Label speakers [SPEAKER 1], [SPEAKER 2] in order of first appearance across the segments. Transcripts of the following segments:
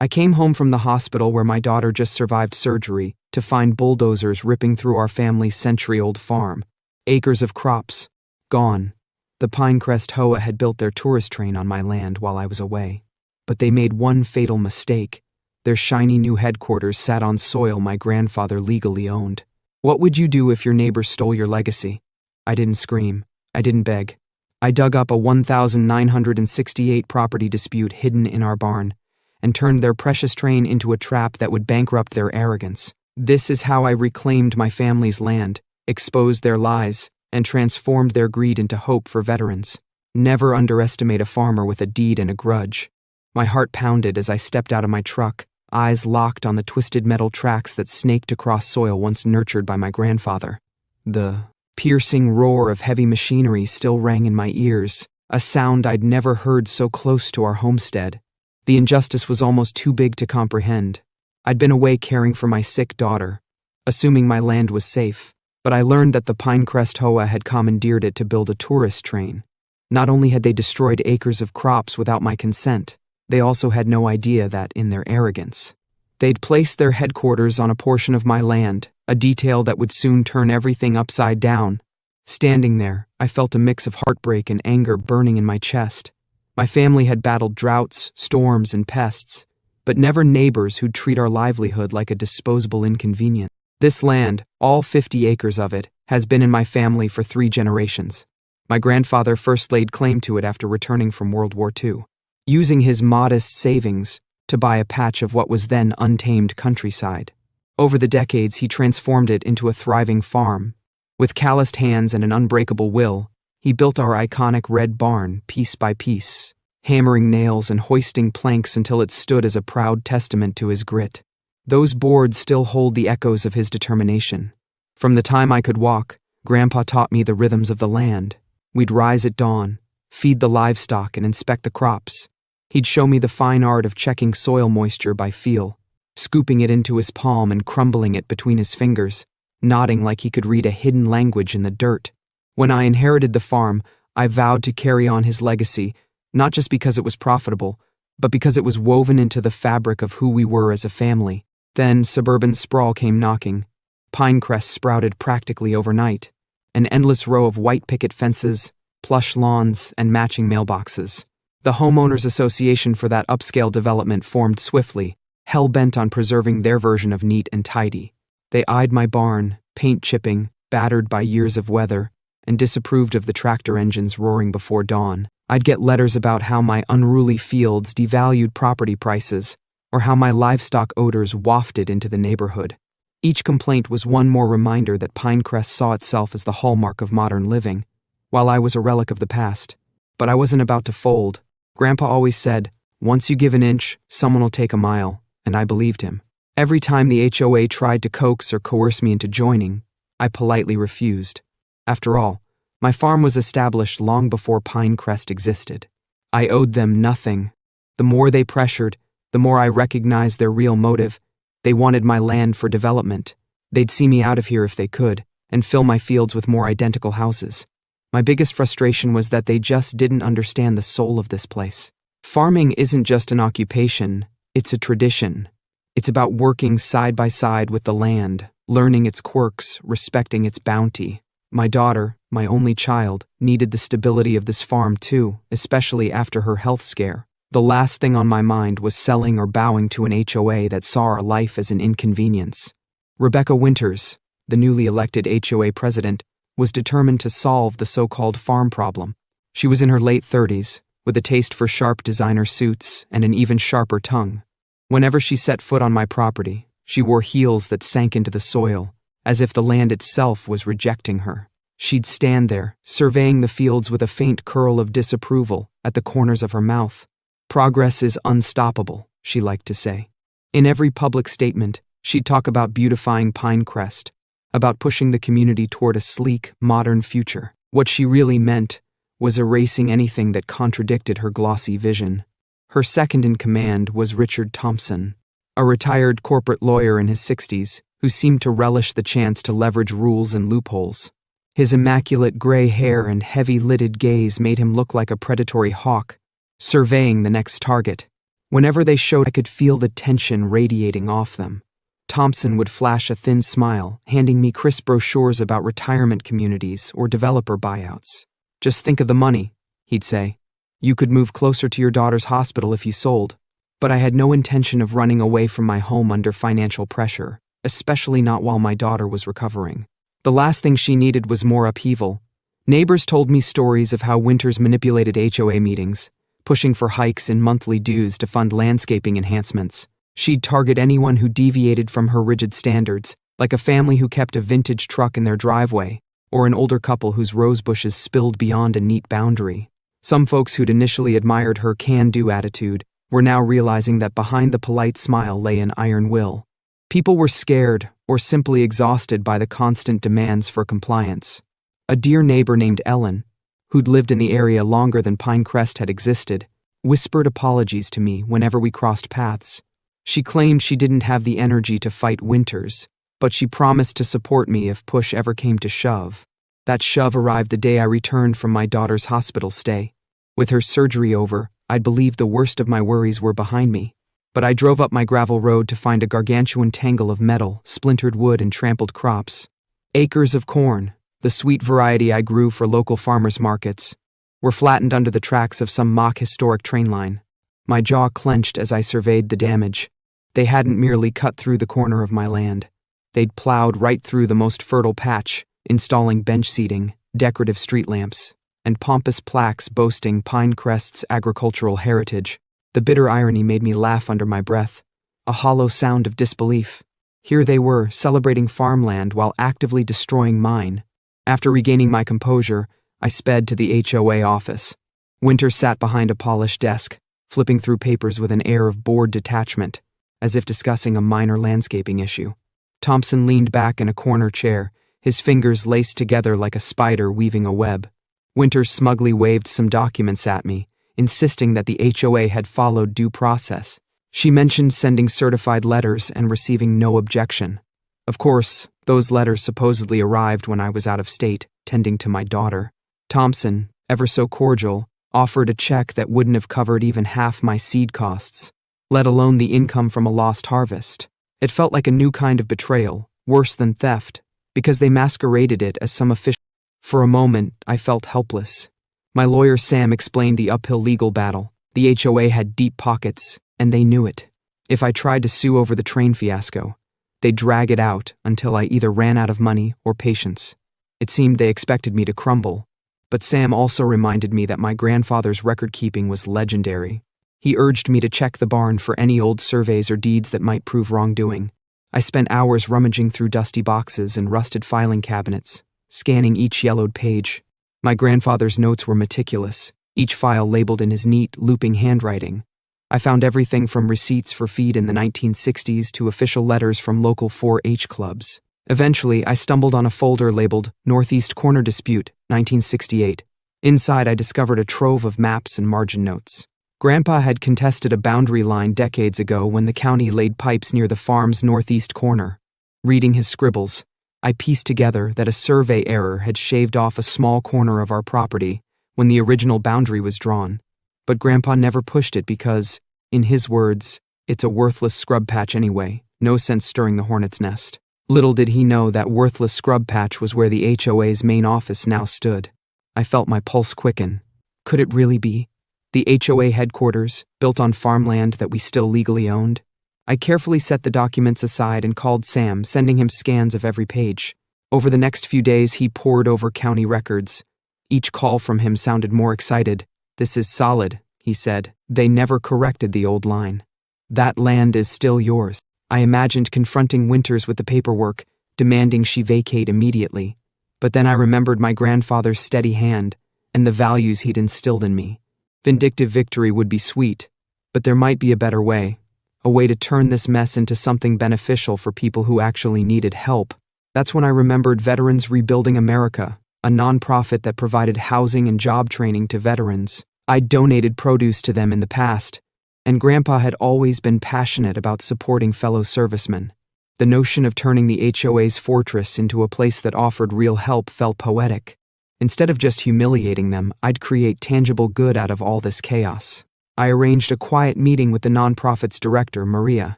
[SPEAKER 1] I came home from the hospital where my daughter just survived surgery to find bulldozers ripping through our family's century-old farm. Acres of crops, gone. The Pine Crest HOA had built their tourist train on my land while I was away. But they made one fatal mistake. Their shiny new headquarters sat on soil my grandfather legally owned. What would you do if your neighbor stole your legacy? I didn't scream. I didn't beg. I dug up a 1,968 property dispute hidden in our barn and turned their precious train into a trap that would bankrupt their arrogance. This is how I reclaimed my family's land, exposed their lies, and transformed their greed into hope for veterans. Never underestimate a farmer with a deed and a grudge. My heart pounded as I stepped out of my truck, eyes locked on the twisted metal tracks that snaked across soil once nurtured by my grandfather. The piercing roar of heavy machinery still rang in my ears, a sound I'd never heard so close to our homestead. The injustice was almost too big to comprehend. I'd been away caring for my sick daughter, assuming my land was safe, but I learned that the Pine Crest HOA had commandeered it to build a tourist train. Not only had they destroyed acres of crops without my consent, they also had no idea that, in their arrogance, they'd placed their headquarters on a portion of my land, a detail that would soon turn everything upside down. Standing there, I felt a mix of heartbreak and anger burning in my chest. My family had battled droughts, storms, and pests, but never neighbors who'd treat our livelihood like a disposable inconvenience. This land, all 50 acres of it, has been in my family for 3 generations. My grandfather first laid claim to it after returning from World War II, using his modest savings to buy a patch of what was then untamed countryside. Over the decades, he transformed it into a thriving farm. With calloused hands and an unbreakable will, he built our iconic red barn piece by piece, hammering nails and hoisting planks until it stood as a proud testament to his grit. Those boards still hold the echoes of his determination. From the time I could walk, Grandpa taught me the rhythms of the land. We'd rise at dawn, feed the livestock, and inspect the crops. He'd show me the fine art of checking soil moisture by feel, scooping it into his palm and crumbling it between his fingers, nodding like he could read a hidden language in the dirt. When I inherited the farm, I vowed to carry on his legacy, not just because it was profitable, but because it was woven into the fabric of who we were as a family. Then suburban sprawl came knocking. Pine Crest sprouted practically overnight. An endless row of white picket fences, plush lawns, and matching mailboxes. The homeowners association for that upscale development formed swiftly, hell-bent on preserving their version of neat and tidy. They eyed my barn, paint chipping, battered by years of weather, and disapproved of the tractor engines roaring before dawn. I'd get letters about how my unruly fields devalued property prices, or how my livestock odors wafted into the neighborhood. Each complaint was one more reminder that Pine Crest saw itself as the hallmark of modern living, while I was a relic of the past. But I wasn't about to fold. Grandpa always said, "Once you give an inch, someone will take a mile," and I believed him. Every time the HOA tried to coax or coerce me into joining, I politely refused. After all, my farm was established long before Pine Crest existed. I owed them nothing. The more they pressured, the more I recognized their real motive. They wanted my land for development. They'd see me out of here if they could, and fill my fields with more identical houses. My biggest frustration was that they just didn't understand the soul of this place. Farming isn't just an occupation, it's a tradition. It's about working side by side with the land, learning its quirks, respecting its bounty. My daughter, my only child, needed the stability of this farm too, especially after her health scare. The last thing on my mind was selling or bowing to an HOA that saw our life as an inconvenience. Rebecca Winters, the newly elected HOA president, was determined to solve the so-called farm problem. She was in her late 30s, with a taste for sharp designer suits and an even sharper tongue. Whenever she set foot on my property, she wore heels that sank into the soil, as if the land itself was rejecting her. She'd stand there, surveying the fields with a faint curl of disapproval at the corners of her mouth. "Progress is unstoppable," she liked to say. In every public statement, she'd talk about beautifying Pine Crest, about pushing the community toward a sleek, modern future. What she really meant was erasing anything that contradicted her glossy vision. Her second in command was Richard Thompson, a retired corporate lawyer in his 60s who seemed to relish the chance to leverage rules and loopholes. His immaculate gray hair and heavy-lidded gaze made him look like a predatory hawk, surveying the next target. Whenever they showed, I could feel the tension radiating off them. Thompson would flash a thin smile, handing me crisp brochures about retirement communities or developer buyouts. "Just think of the money," he'd say. "You could move closer to your daughter's hospital if you sold." But I had no intention of running away from my home under financial pressure, especially not while my daughter was recovering. The last thing she needed was more upheaval. Neighbors told me stories of how Winters manipulated HOA meetings, pushing for hikes in monthly dues to fund landscaping enhancements. She'd target anyone who deviated from her rigid standards, like a family who kept a vintage truck in their driveway, or an older couple whose rose bushes spilled beyond a neat boundary. Some folks who'd initially admired her can-do attitude were now realizing that behind the polite smile lay an iron will. People were scared or simply exhausted by the constant demands for compliance. A dear neighbor named Ellen, who'd lived in the area longer than Pine Crest had existed, whispered apologies to me whenever we crossed paths. She claimed she didn't have the energy to fight Winters, but she promised to support me if push ever came to shove. That shove arrived the day I returned from my daughter's hospital stay. With her surgery over, I'd believed the worst of my worries were behind me. But I drove up my gravel road to find a gargantuan tangle of metal, splintered wood, and trampled crops. Acres of corn, the sweet variety I grew for local farmers' markets, were flattened under the tracks of some mock-historic train line. My jaw clenched as I surveyed the damage. They hadn't merely cut through the corner of my land. They'd plowed right through the most fertile patch, installing bench seating, decorative street lamps, and pompous plaques boasting Pine Crest's agricultural heritage. The bitter irony made me laugh under my breath, a hollow sound of disbelief. Here they were, celebrating farmland while actively destroying mine. After regaining my composure, I sped to the HOA office. Winters sat behind a polished desk, flipping through papers with an air of bored detachment, as if discussing a minor landscaping issue. Thompson leaned back in a corner chair, his fingers laced together like a spider weaving a web. Winters smugly waved some documents at me, insisting that the HOA had followed due process. She mentioned sending certified letters and receiving no objection. Of course, those letters supposedly arrived when I was out of state, tending to my daughter. Thompson, ever so cordial, offered a check that wouldn't have covered even half my seed costs, let alone the income from a lost harvest. It felt like a new kind of betrayal, worse than theft, because they masqueraded it as some official. For a moment, I felt helpless. My lawyer Sam explained the uphill legal battle. The HOA had deep pockets, and they knew it. If I tried to sue over the train fiasco, they'd drag it out until I either ran out of money or patience. It seemed they expected me to crumble. But Sam also reminded me that my grandfather's record-keeping was legendary. He urged me to check the barn for any old surveys or deeds that might prove wrongdoing. I spent hours rummaging through dusty boxes and rusted filing cabinets, scanning each yellowed page. My grandfather's notes were meticulous, each file labeled in his neat, looping handwriting. I found everything from receipts for feed in the 1960s to official letters from local 4-H clubs. Eventually, I stumbled on a folder labeled Northeast Corner Dispute, 1968. Inside, I discovered a trove of maps and margin notes. Grandpa had contested a boundary line decades ago when the county laid pipes near the farm's northeast corner. Reading his scribbles, I pieced together that a survey error had shaved off a small corner of our property when the original boundary was drawn. But Grandpa never pushed it because, in his words, it's a worthless scrub patch anyway, no sense stirring the hornet's nest. Little did he know that worthless scrub patch was where the HOA's main office now stood. I felt my pulse quicken. Could it really be? The HOA headquarters, built on farmland that we still legally owned? I carefully set the documents aside and called Sam, sending him scans of every page. Over the next few days, he pored over county records. Each call from him sounded more excited. "This is solid," he said. "They never corrected the old line. That land is still yours." I imagined confronting Winters with the paperwork, demanding she vacate immediately. But then I remembered my grandfather's steady hand and the values he'd instilled in me. Vindictive victory would be sweet, but there might be a better way. A way to turn this mess into something beneficial for people who actually needed help. That's when I remembered Veterans Rebuilding America, a nonprofit that provided housing and job training to veterans. I'd donated produce to them in the past, and Grandpa had always been passionate about supporting fellow servicemen. The notion of turning the HOA's fortress into a place that offered real help felt poetic. Instead of just humiliating them, I'd create tangible good out of all this chaos. I arranged a quiet meeting with the nonprofit's director, Maria.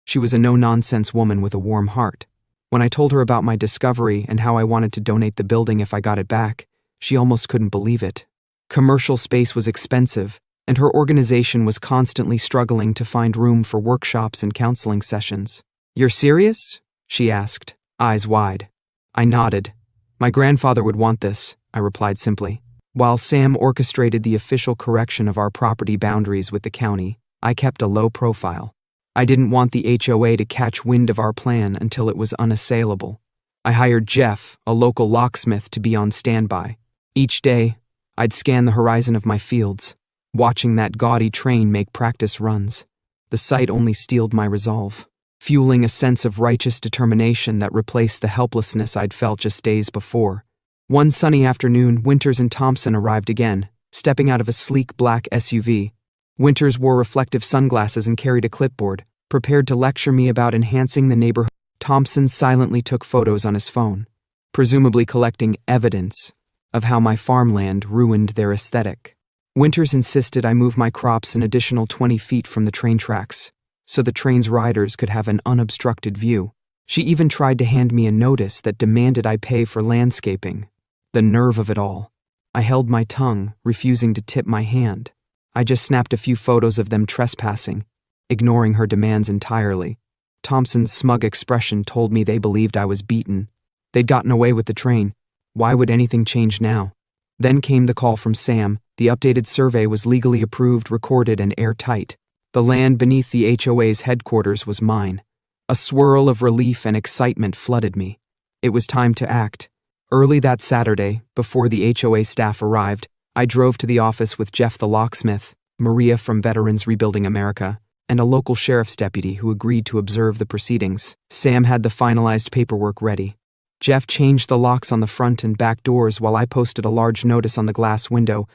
[SPEAKER 1] She was a no-nonsense woman with a warm heart. When I told her about my discovery and how I wanted to donate the building if I got it back, she almost couldn't believe it. Commercial space was expensive, and her organization was constantly struggling to find room for workshops and counseling sessions. "You're serious?" she asked, eyes wide. I nodded. "My grandfather would want this," I replied simply. While Sam orchestrated the official correction of our property boundaries with the county, I kept a low profile. I didn't want the HOA to catch wind of our plan until it was unassailable. I hired Jeff, a local locksmith, to be on standby. Each day, I'd scan the horizon of my fields, watching that gaudy train make practice runs. The sight only steeled my resolve, fueling a sense of righteous determination that replaced the helplessness I'd felt just days before. One sunny afternoon, Winters and Thompson arrived again, stepping out of a sleek black SUV. Winters wore reflective sunglasses and carried a clipboard, prepared to lecture me about enhancing the neighborhood. Thompson silently took photos on his phone, presumably collecting evidence of how my farmland ruined their aesthetic. Winters insisted I move my crops an additional 20 feet from the train tracks, so the train's riders could have an unobstructed view. She even tried to hand me a notice that demanded I pay for landscaping. The nerve of it all. I held my tongue, refusing to tip my hand. I just snapped a few photos of them trespassing, ignoring her demands entirely. Thompson's smug expression told me they believed I was beaten. They'd gotten away with the train. Why would anything change now? Then came the call from Sam. The updated survey was legally approved, recorded, and airtight. The land beneath the HOA's headquarters was mine. A swirl of relief and excitement flooded me. It was time to act. Early that Saturday, before the HOA staff arrived, I drove to the office with Jeff the locksmith, Maria from Veterans Rebuilding America, and a local sheriff's deputy who agreed to observe the proceedings. Sam had the finalized paperwork ready. Jeff changed the locks on the front and back doors while I posted a large notice on the glass window.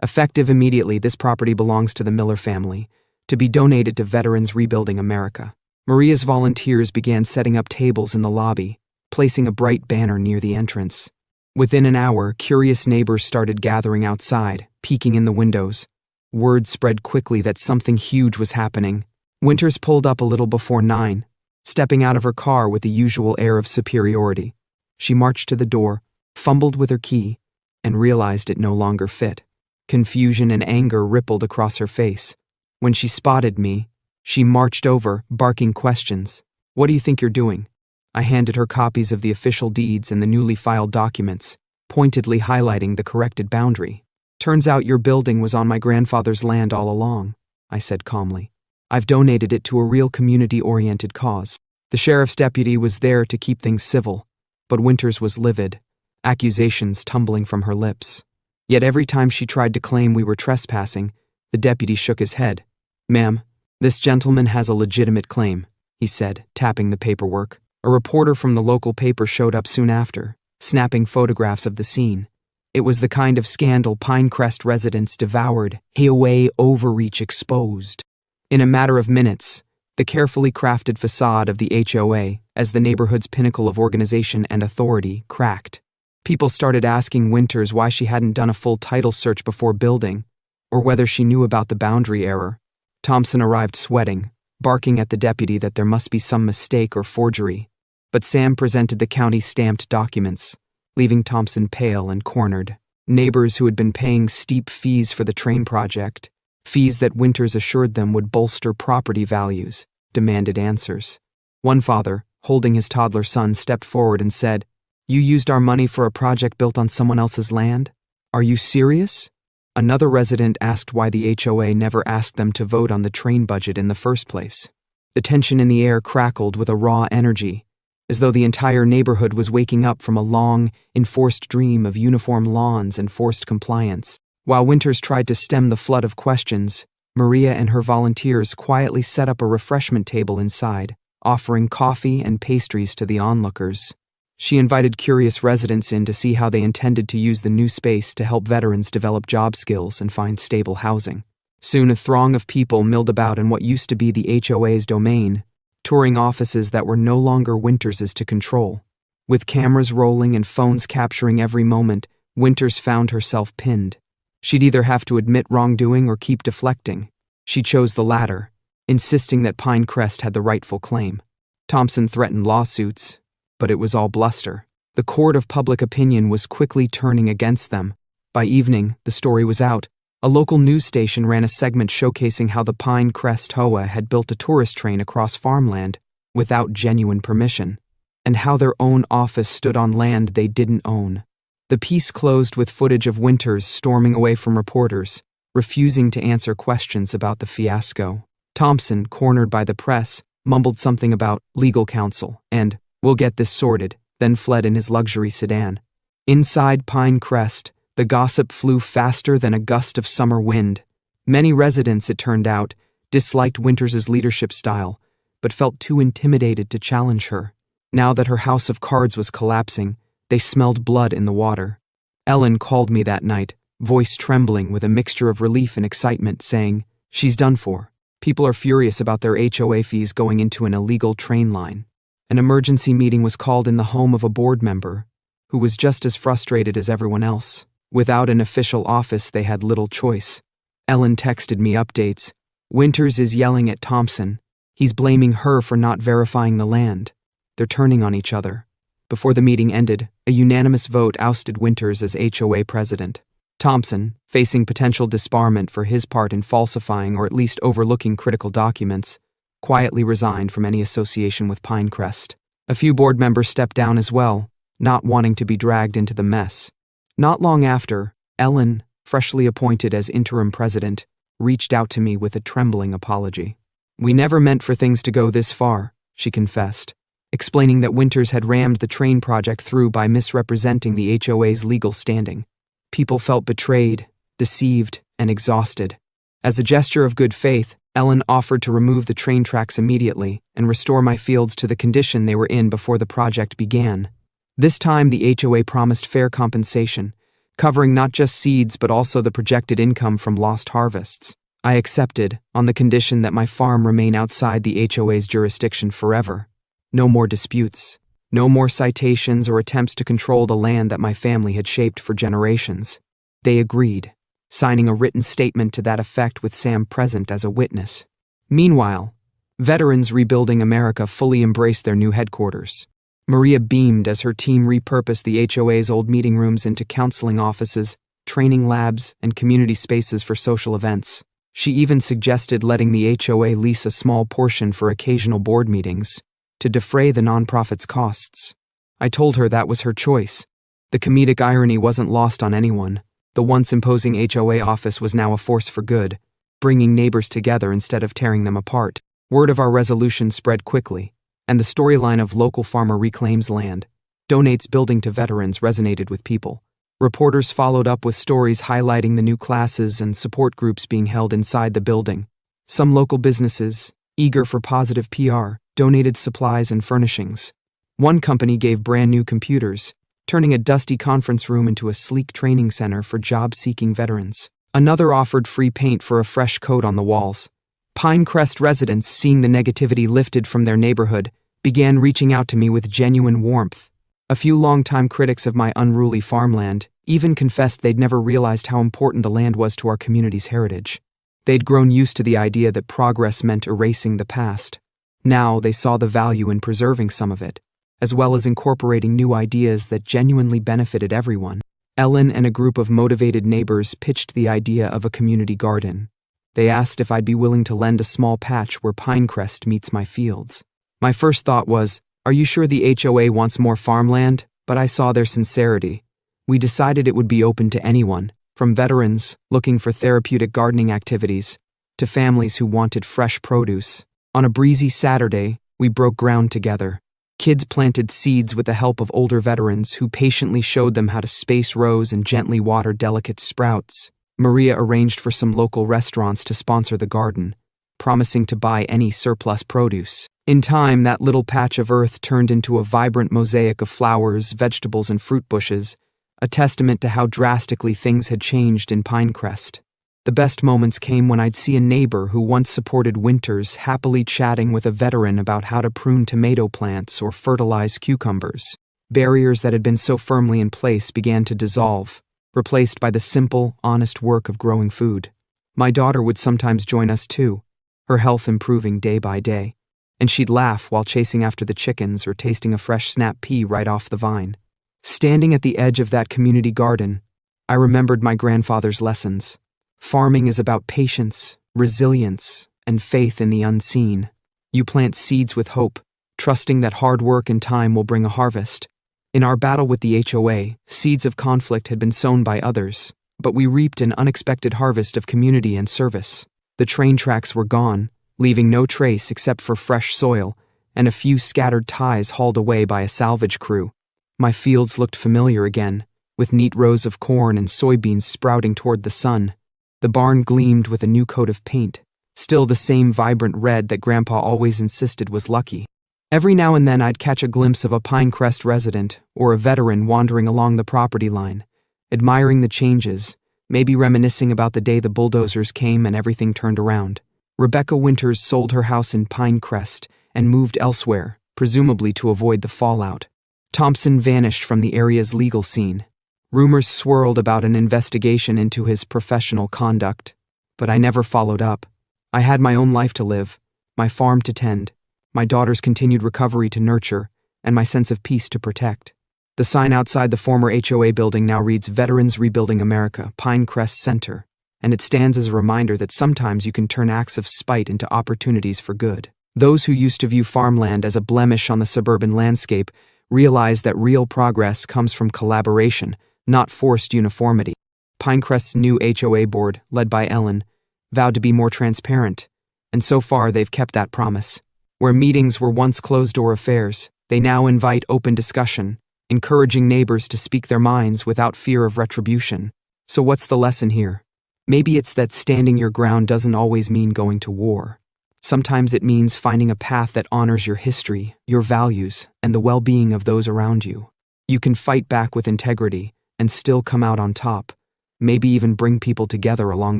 [SPEAKER 1] Effective immediately, this property belongs to the Miller family, to be donated to Veterans Rebuilding America. Maria's volunteers began setting up tables in the lobby, placing a bright banner near the entrance. Within an hour, curious neighbors started gathering outside, peeking in the windows. Word spread quickly that something huge was happening. Winters pulled up a little before 9, stepping out of her car with the usual air of superiority. She marched to the door, fumbled with her key, and realized it no longer fit. Confusion and anger rippled across her face. When she spotted me, she marched over, barking questions. "What do you think you're doing?" I handed her copies of the official deeds and the newly filed documents, pointedly highlighting the corrected boundary. "Turns out your building was on my grandfather's land all along," I said calmly. "I've donated it to a real community-oriented cause." The sheriff's deputy was there to keep things civil, but Winters was livid, accusations tumbling from her lips. Yet every time she tried to claim we were trespassing, the deputy shook his head. "Ma'am, this gentleman has a legitimate claim," he said, tapping the paperwork. A reporter from the local paper showed up soon after, snapping photographs of the scene. It was the kind of scandal Pine Crest residents devoured, HOA overreach exposed. In a matter of minutes, the carefully crafted facade of the HOA, as the neighborhood's pinnacle of organization and authority, cracked. People started asking Winters why she hadn't done a full title search before building, or whether she knew about the boundary error. Thompson arrived sweating, barking at the deputy that there must be some mistake or forgery. But Sam presented the county-stamped documents, leaving Thompson pale and cornered. Neighbors who had been paying steep fees for the train project, fees that Winters assured them would bolster property values, demanded answers. One father, holding his toddler son, stepped forward and said, "You used our money for a project built on someone else's land? Are you serious?" Another resident asked why the HOA never asked them to vote on the train budget in the first place. The tension in the air crackled with a raw energy, as though the entire neighborhood was waking up from a long, enforced dream of uniform lawns and forced compliance. While Winters tried to stem the flood of questions, Maria and her volunteers quietly set up a refreshment table inside, offering coffee and pastries to the onlookers. She invited curious residents in to see how they intended to use the new space to help veterans develop job skills and find stable housing. Soon a throng of people milled about in what used to be the HOA's domain, touring offices that were no longer Winters's to control. With cameras rolling and phones capturing every moment, Winters found herself pinned. She'd either have to admit wrongdoing or keep deflecting. She chose the latter, insisting that Pine Crest had the rightful claim. Thompson threatened lawsuits, but it was all bluster. The court of public opinion was quickly turning against them. By evening, the story was out. A local news station ran a segment showcasing how the Pine Crest HOA had built a tourist train across farmland without genuine permission, and how their own office stood on land they didn't own. The piece closed with footage of Winters storming away from reporters, refusing to answer questions about the fiasco. Thompson, cornered by the press, mumbled something about legal counsel and, "We'll get this sorted," then fled in his luxury sedan. Inside Pine Crest, the gossip flew faster than a gust of summer wind. Many residents, it turned out, disliked Winters' leadership style, but felt too intimidated to challenge her. Now that her house of cards was collapsing, they smelled blood in the water. Ellen called me that night, voice trembling with a mixture of relief and excitement, saying, "She's done for. People are furious about their HOA fees going into an illegal train line." An emergency meeting was called in the home of a board member, who was just as frustrated as everyone else. Without an official office, they had little choice. Ellen texted me updates. "Winters is yelling at Thompson. He's blaming her for not verifying the land. They're turning on each other." Before the meeting ended, a unanimous vote ousted Winters as HOA president. Thompson, facing potential disbarment for his part in falsifying or at least overlooking critical documents, quietly resigned from any association with Pine Crest. A few board members stepped down as well, not wanting to be dragged into the mess. Not long after, Ellen, freshly appointed as interim president, reached out to me with a trembling apology. "We never meant for things to go this far," she confessed, explaining that Winters had rammed the train project through by misrepresenting the HOA's legal standing. People felt betrayed, deceived, and exhausted. As a gesture of good faith, Ellen offered to remove the train tracks immediately and restore my fields to the condition they were in before the project began. This time, the HOA promised fair compensation, covering not just seeds but also the projected income from lost harvests. I accepted, on the condition that my farm remain outside the HOA's jurisdiction forever. No more disputes. No more citations or attempts to control the land that my family had shaped for generations. They agreed, signing a written statement to that effect with Sam present as a witness. Meanwhile, veterans rebuilding America fully embraced their new headquarters. Maria beamed as her team repurposed the HOA's old meeting rooms into counseling offices, training labs, and community spaces for social events. She even suggested letting the HOA lease a small portion for occasional board meetings, to defray the nonprofit's costs. I told her that was her choice. The comedic irony wasn't lost on anyone. The once imposing HOA office was now a force for good, bringing neighbors together instead of tearing them apart. Word of our resolution spread quickly, and the storyline of local farmer reclaims land, donates building to veterans resonated with people. Reporters followed up with stories highlighting the new classes and support groups being held inside the building. Some local businesses, eager for positive PR, donated supplies and furnishings. One company gave brand new computers, turning a dusty conference room into a sleek training center for job-seeking veterans. Another offered free paint for a fresh coat on the walls. Pine Crest residents, seeing the negativity lifted from their neighborhood, began reaching out to me with genuine warmth. A few longtime critics of my unruly farmland even confessed they'd never realized how important the land was to our community's heritage. They'd grown used to the idea that progress meant erasing the past. Now they saw the value in preserving some of it, as well as incorporating new ideas that genuinely benefited everyone. Ellen and a group of motivated neighbors pitched the idea of a community garden. They asked if I'd be willing to lend a small patch where Pine Crest meets my fields. My first thought was, "Are you sure the HOA wants more farmland?" But I saw their sincerity. We decided it would be open to anyone, from veterans looking for therapeutic gardening activities to families who wanted fresh produce. On a breezy Saturday, we broke ground together. Kids planted seeds with the help of older veterans who patiently showed them how to space rows and gently water delicate sprouts. Maria arranged for some local restaurants to sponsor the garden, promising to buy any surplus produce. In time, that little patch of earth turned into a vibrant mosaic of flowers, vegetables, and fruit bushes, a testament to how drastically things had changed in Pine Crest. The best moments came when I'd see a neighbor who once supported Winters happily chatting with a veteran about how to prune tomato plants or fertilize cucumbers. Barriers that had been so firmly in place began to dissolve, replaced by the simple, honest work of growing food. My daughter would sometimes join us too, her health improving day by day, and she'd laugh while chasing after the chickens or tasting a fresh snap pea right off the vine. Standing at the edge of that community garden, I remembered my grandfather's lessons. Farming is about patience, resilience, and faith in the unseen. You plant seeds with hope, trusting that hard work and time will bring a harvest. In our battle with the HOA, seeds of conflict had been sown by others, but we reaped an unexpected harvest of community and service. The train tracks were gone, leaving no trace except for fresh soil and a few scattered ties hauled away by a salvage crew. My fields looked familiar again, with neat rows of corn and soybeans sprouting toward the sun. The barn gleamed with a new coat of paint, still the same vibrant red that Grandpa always insisted was lucky. Every now and then I'd catch a glimpse of a Pine Crest resident or a veteran wandering along the property line, admiring the changes, maybe reminiscing about the day the bulldozers came and everything turned around. Rebecca Winters sold her house in Pine Crest and moved elsewhere, presumably to avoid the fallout. Thompson vanished from the area's legal scene. Rumors swirled about an investigation into his professional conduct, but I never followed up. I had my own life to live, my farm to tend, my daughter's continued recovery to nurture, and my sense of peace to protect. The sign outside the former HOA building now reads Veterans Rebuilding America, Pine Crest Center, and it stands as a reminder that sometimes you can turn acts of spite into opportunities for good. Those who used to view farmland as a blemish on the suburban landscape realize that real progress comes from collaboration, not forced uniformity. Pinecrest's new HOA board, led by Ellen, vowed to be more transparent, and so far they've kept that promise. Where meetings were once closed-door affairs, they now invite open discussion, encouraging neighbors to speak their minds without fear of retribution. So what's the lesson here? Maybe it's that standing your ground doesn't always mean going to war. Sometimes it means finding a path that honors your history, your values, and the well-being of those around you. You can fight back with integrity and still come out on top, maybe even bring people together along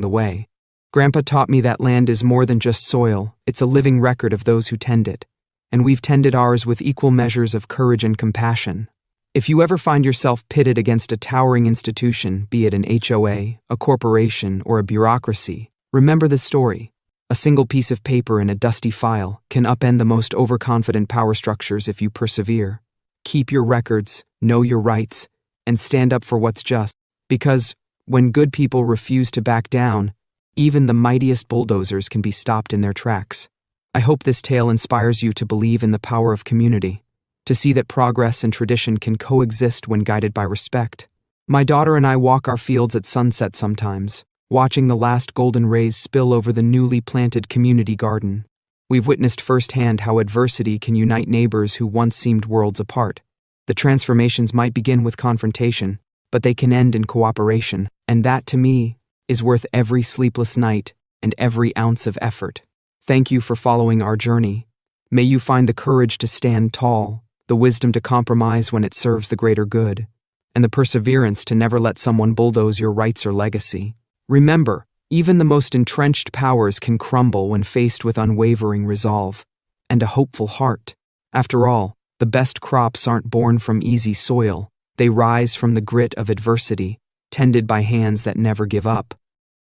[SPEAKER 1] the way. Grandpa taught me that land is more than just soil, it's a living record of those who tend it, and we've tended ours with equal measures of courage and compassion. If you ever find yourself pitted against a towering institution, be it an HOA, a corporation, or a bureaucracy, remember this story. A single piece of paper in a dusty file can upend the most overconfident power structures if you persevere. Keep your records, know your rights, and stand up for what's just, because when good people refuse to back down, even the mightiest bulldozers can be stopped in their tracks. I hope this tale inspires you to believe in the power of community, to see that progress and tradition can coexist when guided by respect. My daughter and I walk our fields at sunset sometimes, watching the last golden rays spill over the newly planted community garden. We've witnessed firsthand how adversity can unite neighbors who once seemed worlds apart. The transformations might begin with confrontation, but they can end in cooperation, and that, to me, is worth every sleepless night and every ounce of effort. Thank you for following our journey. May you find the courage to stand tall, the wisdom to compromise when it serves the greater good, and the perseverance to never let someone bulldoze your rights or legacy. Remember, even the most entrenched powers can crumble when faced with unwavering resolve and a hopeful heart. After all, the best crops aren't born from easy soil. They rise from the grit of adversity, tended by hands that never give up.